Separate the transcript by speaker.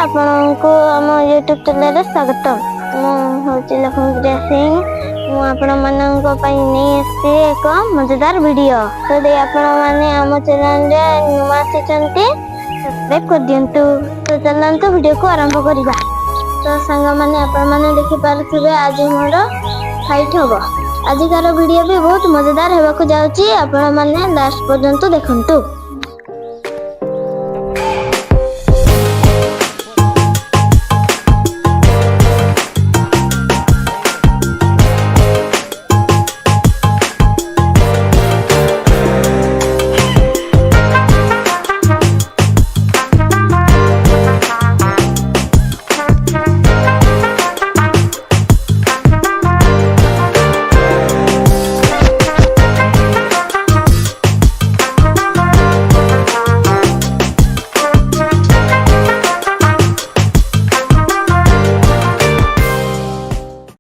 Speaker 1: आपनको आम YouTube channel रे स्वागत। मुझे लक्ष्मीप्रिया सिंह मु आपण मानक नहीं आसी एक मजेदार वीडियो। तो दे आपण माने आम चैनल रे नुआ आसीचंती सब्सक्राइब कर दियंतु। तो चलंतु वीडियो को आरंभ करिबा। तो संग माने आपण माने देखि पारथिबे आज मोर फाइट होबो। आजिकार वीडियो भी बहुत मजेदार हेबाकु जाउची। आपण माने लास्ट पर्यंत देखंतु।